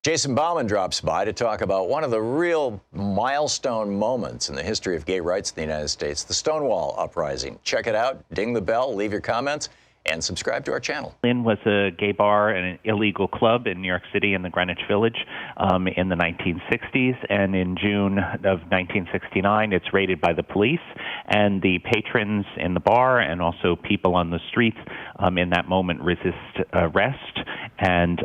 Jason Baumann drops by to talk about one of the real milestone moments in the history of gay rights in the United States, the Stonewall Uprising. Check it out, ding the bell, leave your comments, and subscribe to our channel. Lynn was a gay bar and an illegal club in New York City in the Greenwich Village in the 1960s, and in June of 1969 it's raided by the police, and the patrons in the bar and also people on the streets in that moment resist arrest and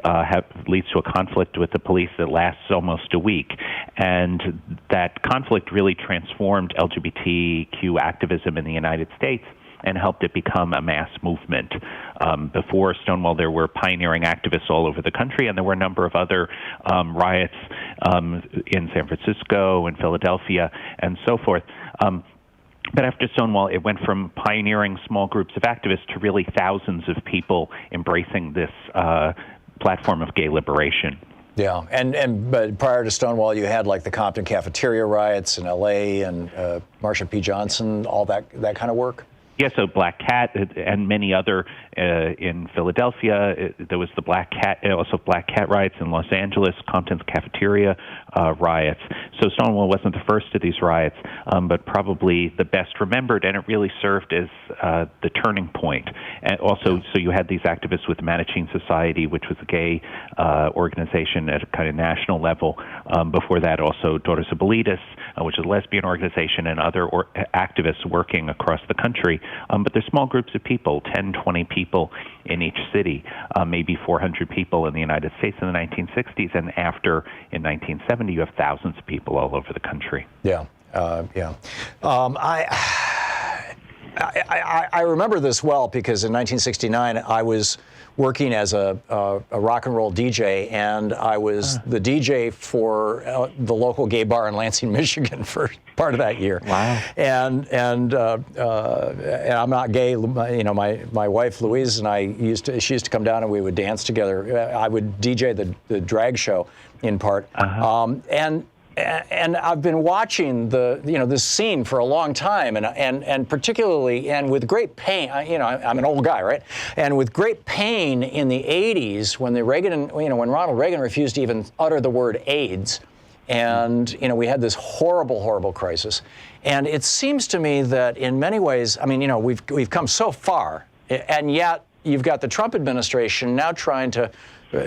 leads to a conflict with the police that lasts almost a week. And that conflict really transformed LGBTQ activism in the United States and helped it become a mass movement. Before Stonewall, there were pioneering activists all over the country, and there were a number of other riots in San Francisco and Philadelphia and so forth. But after Stonewall, it went from pioneering small groups of activists to really thousands of people embracing this platform of gay liberation. Yeah, but prior to Stonewall, you had like the Compton cafeteria riots in L.A. and Marsha P. Johnson, all that kind of work? Yeah, so Black Cat and many other in Philadelphia. There was the Black Cat riots in Los Angeles, Compton's cafeteria riots. So Stonewall wasn't the first of these riots, but probably the best remembered, and it really served as the turning point. And also, so you had these activists with Mattachine Society, which was a gay organization at a kind of national level. Before that, also Daughters of Bilitis, which is a lesbian organization, and other activists working across the country. But there's small groups of people, 10, 20 people in each city, maybe 400 people in the United States in the 1960s, and after, in 1970, you have thousands of people all over the country. Yeah, I remember this well because in 1969 I was working as a rock and roll DJ, and I was the DJ for the local gay bar in Lansing, Michigan for part of that year. Wow. And I'm not gay. You know, my wife Louise and I she used to come down and we would dance together. I would DJ the drag show in part. And I've been watching this scene for a long time, and particularly with great pain. I'm an old guy, right? And with great pain in the '80s when when Ronald Reagan refused to even utter the word AIDS, and we had this horrible crisis. And it seems to me that in many ways, we've come so far, and yet you've got the Trump administration now trying to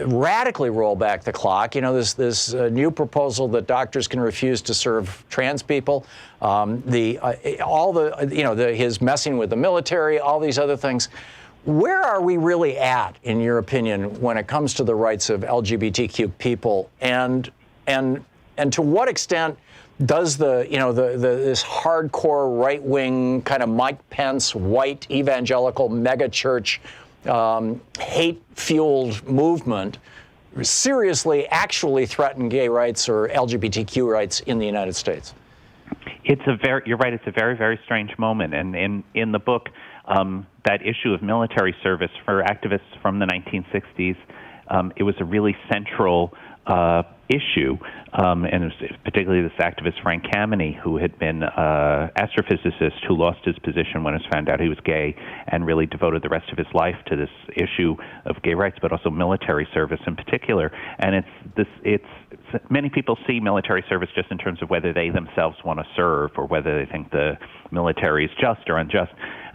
radically roll back the clock. This new proposal that doctors can refuse to serve trans people, his messing with the military, all these other things. Where are we really at, in your opinion, when it comes to the rights of LGBTQ people, and to what extent does this hardcore right-wing kind of Mike Pence, white evangelical megachurch hate-fueled movement seriously actually threaten gay rights or LGBTQ rights in the United States? You're right, it's a very, very strange moment. And in the book, that issue of military service for activists from the 1960s, it was a really central issue, and it was particularly this activist Frank Kameny, who had been an astrophysicist who lost his position when it was found out he was gay, and really devoted the rest of his life to this issue of gay rights, but also military service in particular. And many people see military service just in terms of whether they themselves want to serve or whether they think the military is just or unjust.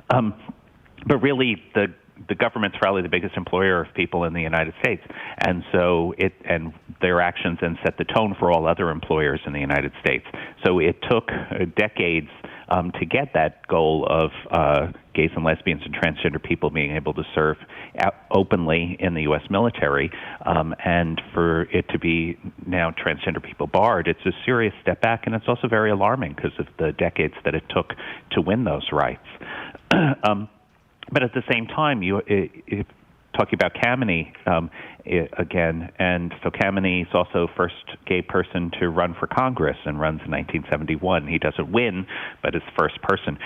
But really, the government's probably the biggest employer of people in the United States, and so their actions then set the tone for all other employers in the United States. So it took decades to get that goal of gays and lesbians and transgender people being able to serve openly in the U.S. military, and for it to be now transgender people barred. It's a serious step back, and it's also very alarming because of the decades that it took to win those rights. But at the same time, talking about Kameny again, and so Kameny is also first gay person to run for Congress and runs in 1971. He doesn't win, but is the first person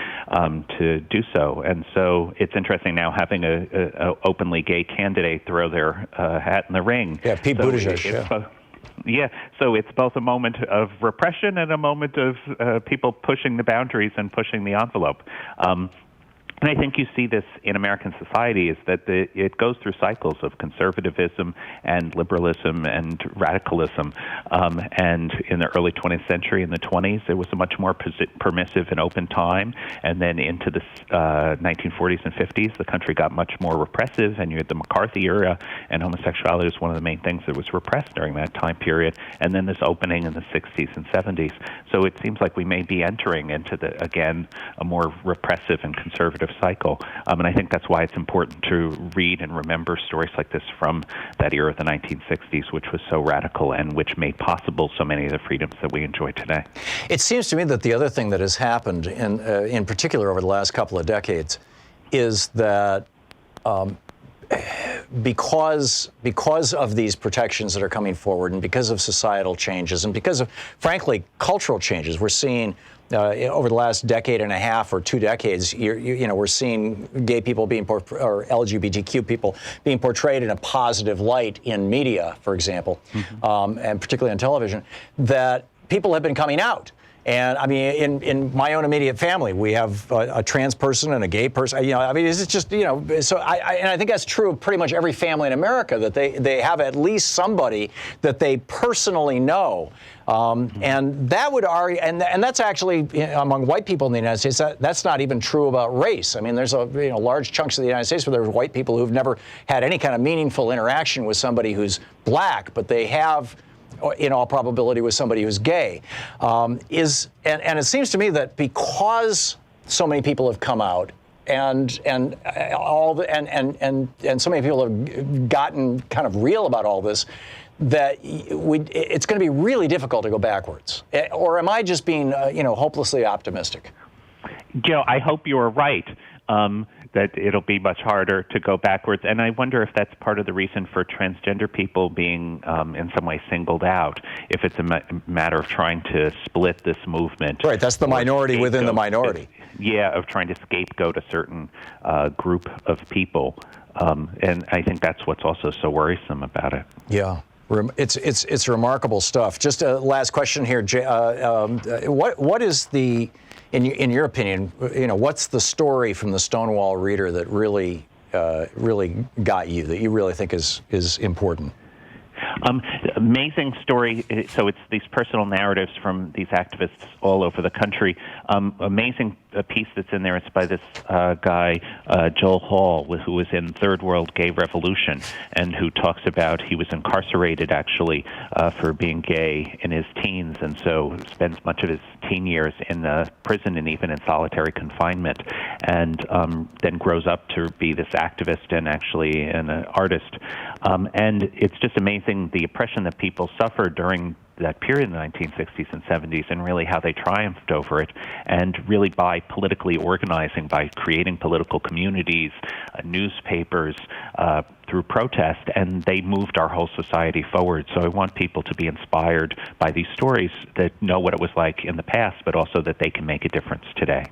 to do so. And so it's interesting now having a openly gay candidate throw their hat in the ring. Yeah, Pete Buttigieg. Yeah, so it's both a moment of repression and a moment of people pushing the boundaries and pushing the envelope. And I think you see this in American society, is that it goes through cycles of conservatism and liberalism and radicalism. And in the early 20th century, in the 20s, it was a much more permissive and open time. And then into the 1940s and 50s, the country got much more repressive, and you had the McCarthy era, and homosexuality was one of the main things that was repressed during that time period. And then this opening in the 60s and 70s. So it seems like we may be entering into, again, a more repressive and conservative cycle. And I think that's why it's important to read and remember stories like this from that era of the 1960s, which was so radical and which made possible so many of the freedoms that we enjoy today. It seems to me that the other thing that has happened, in particular over the last couple of decades, is that because of these protections that are coming forward, and because of societal changes, and because of, frankly, cultural changes, we're seeing over the last decade and a half or 2 decades, we're seeing gay people or LGBTQ people being portrayed in a positive light in media, for example, and particularly on television, that people have been coming out. And I mean, in my own immediate family, we have a trans person and a gay person. It's just, so I think that's true of pretty much every family in America, that they have at least somebody that they personally know. And that would argue, and that's actually among white people in the United States. That's not even true about race. I mean, there's large chunks of the United States where there's white people who've never had any kind of meaningful interaction with somebody who's black, but they have, in all probability, with somebody who's gay. And it seems to me that because so many people have come out, and so many people have gotten kind of real about all this, that it's going to be really difficult to go backwards. Or am I just being hopelessly optimistic? Joe, I hope you are right. That it'll be much harder to go backwards. And I wonder if that's part of the reason for transgender people being in some way singled out, if it's a matter of trying to split this movement. Right, that's the minority within the minority. Of trying to scapegoat a certain group of people. And I think that's what's also so worrisome about it. Yeah. It's remarkable stuff. Just a last question here, Jay. What is the, in your opinion, what's the story from the Stonewall Reader that really got you, that you really think is important? Amazing story. So it's these personal narratives from these activists all over the country. Amazing piece that's in there. It's by this guy, Joel Hall, who was in Third World Gay Revolution, and who talks about he was incarcerated actually for being gay in his teens, and so spends much of his teen years in prison and even in solitary confinement, and then grows up to be this activist and actually an artist. And it's just amazing the oppression that people suffered during that period in the 1960s and 70s, and really how they triumphed over it, and really by politically organizing, by creating political communities, newspapers, through protest, and they moved our whole society forward. So I want people to be inspired by these stories that know what it was like in the past, but also that they can make a difference today.